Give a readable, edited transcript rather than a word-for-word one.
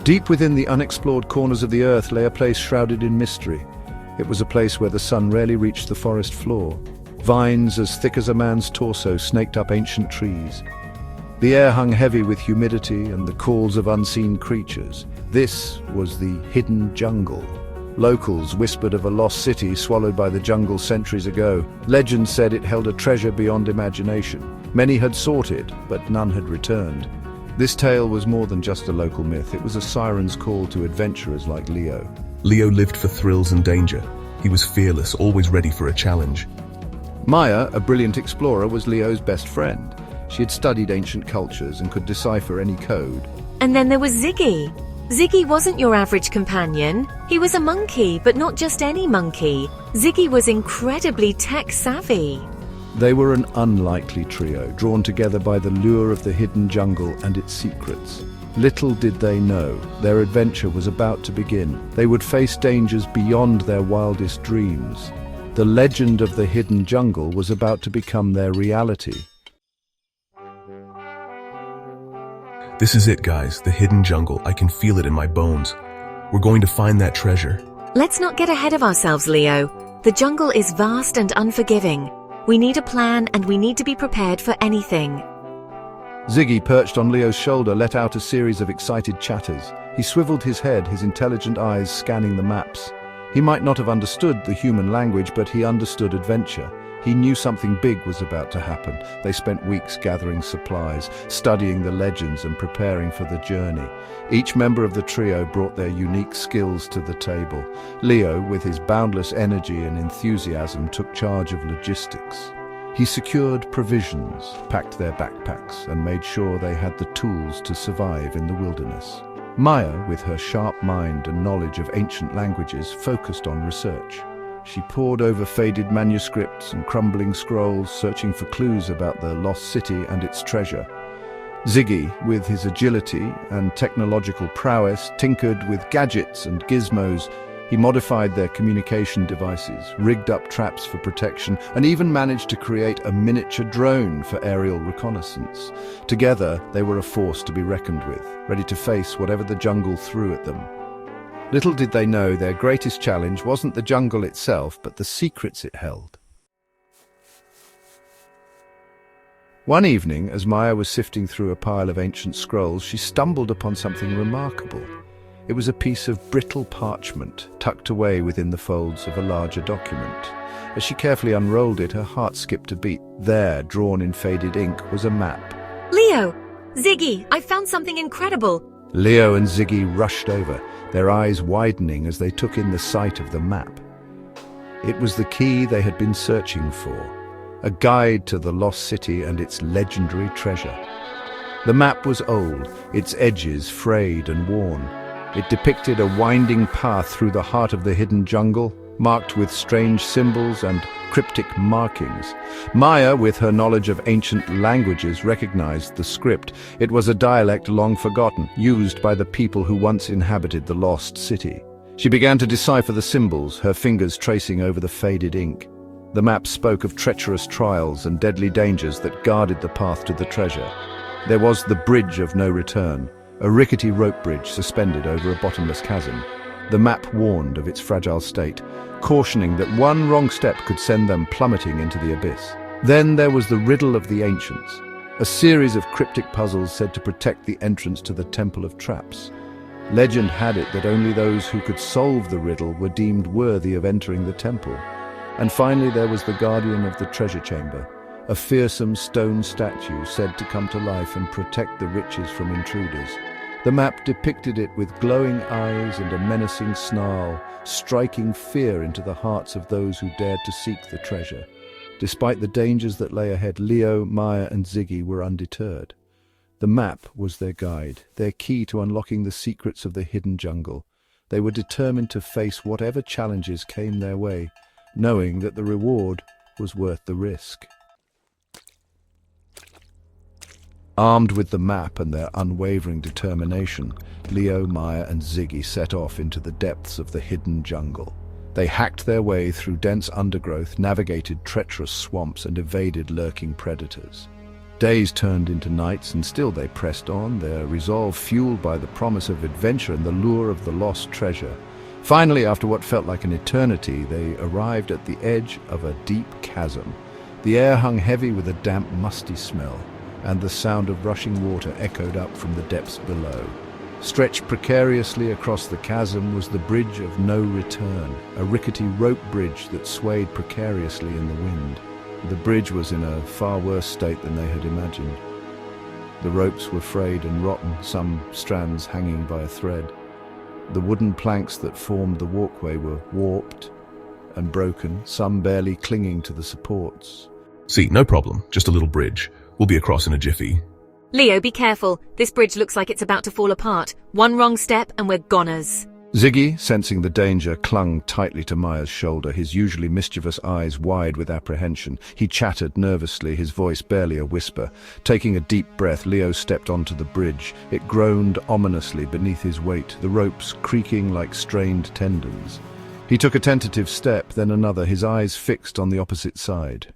Deep within the unexplored corners of the earth lay a place shrouded in mystery. It was a place where the sun rarely reached the forest floor. Vines as thick as a man's torso snaked up ancient trees. The air hung heavy with humidity and the calls of unseen creatures. This was the hidden jungle. Locals whispered of a lost city swallowed by the jungle centuries ago. Legend said it held a treasure beyond imagination. Many had sought it, but none had returned. This tale was more than just a local myth. It was a siren's call to adventurers like Leo. Leo lived for thrills and danger. He was fearless, always ready for a challenge. Maya, a brilliant explorer, was Leo's best friend. She had studied ancient cultures and could decipher any code. And then there was Ziggy. Ziggy wasn't your average companion. He was a monkey, but not just any monkey. Ziggy was incredibly tech-savvy. They were an unlikely trio, drawn together by the lure of the hidden jungle and its secrets. Little did they know, their adventure was about to begin. They would face dangers beyond their wildest dreams. The legend of the hidden jungle was about to become their reality. This is it, guys, the hidden jungle. I can feel it in my bones. We're going to find that treasure. Let's not get ahead of ourselves, Leo. The jungle is vast and unforgiving. We need a plan and we need to be prepared for anything. Ziggy, perched on Leo's shoulder, let out a series of excited chatters. He swiveled his head, his intelligent eyes scanning the maps. He might not have understood the human language, but he understood adventure. He knew something big was about to happen. They spent weeks gathering supplies, studying the legends and preparing for the journey. Each member of the trio brought their unique skills to the table. Leo, with his boundless energy and enthusiasm, took charge of logistics. He secured provisions, packed their backpacks, and made sure they had the tools to survive in the wilderness. Maya, with her sharp mind and knowledge of ancient languages, focused on research. She pored over faded manuscripts and crumbling scrolls, searching for clues about the lost city and its treasure. Ziggy, with his agility and technological prowess, tinkered with gadgets and gizmos. He modified their communication devices, rigged up traps for protection, and even managed to create a miniature drone for aerial reconnaissance. Together, they were a force to be reckoned with, ready to face whatever the jungle threw at them. Little did they know their greatest challenge wasn't the jungle itself, but the secrets it held. One evening, as Maya was sifting through a pile of ancient scrolls, she stumbled upon something remarkable. It was a piece of brittle parchment, tucked away within the folds of a larger document. As she carefully unrolled it, her heart skipped a beat. There, drawn in faded ink, was a map. Leo! Ziggy! I found something incredible! Leo and Ziggy rushed over, their eyes widening as they took in the sight of the map. It was the key they had been searching for, a guide to the lost city and its legendary treasure. The map was old, its edges frayed and worn. It depicted a winding path through the heart of the hidden jungle, marked with strange symbols and cryptic markings. Maya, with her knowledge of ancient languages, recognized the script. It was a dialect long forgotten, used by the people who once inhabited the lost city. She began to decipher the symbols, her fingers tracing over the faded ink. The map spoke of treacherous trials and deadly dangers that guarded the path to the treasure. There was the Bridge of No Return, a rickety rope bridge suspended over a bottomless chasm. The map warned of its fragile state, cautioning that one wrong step could send them plummeting into the abyss. Then there was the Riddle of the Ancients, a series of cryptic puzzles said to protect the entrance to the Temple of Traps. Legend had it that only those who could solve the riddle were deemed worthy of entering the temple. And finally there was the Guardian of the Treasure Chamber, a fearsome stone statue said to come to life and protect the riches from intruders. The map depicted it with glowing eyes and a menacing snarl, striking fear into the hearts of those who dared to seek the treasure. Despite the dangers that lay ahead, Leo, Maya and Ziggy were undeterred. The map was their guide, their key to unlocking the secrets of the hidden jungle. They were determined to face whatever challenges came their way, knowing that the reward was worth the risk. Armed with the map and their unwavering determination, Leo, Maya and Ziggy set off into the depths of the hidden jungle. They hacked their way through dense undergrowth, navigated treacherous swamps and evaded lurking predators. Days turned into nights, and still they pressed on, their resolve fueled by the promise of adventure and the lure of the lost treasure. Finally, after what felt like an eternity, they arrived at the edge of a deep chasm. The air hung heavy with a damp, musty smell, and the sound of rushing water echoed up from the depths below. Stretched precariously across the chasm was the bridge of no return, a rickety rope bridge that swayed precariously in the wind. The bridge was in a far worse state than they had imagined. The ropes were frayed and rotten, some strands hanging by a thread. The wooden planks that formed the walkway were warped and broken, some barely clinging to the supports. See, no problem. Just a little bridge. We'll be across in a jiffy. Leo, be careful. This bridge looks like it's about to fall apart. One wrong step and we're goners. Ziggy, sensing the danger, clung tightly to Maya's shoulder, his usually mischievous eyes wide with apprehension. He chattered nervously, his voice barely a whisper. Taking a deep breath, Leo stepped onto the bridge. It groaned ominously beneath his weight, the ropes creaking like strained tendons. He took a tentative step, then another, his eyes fixed on the opposite side.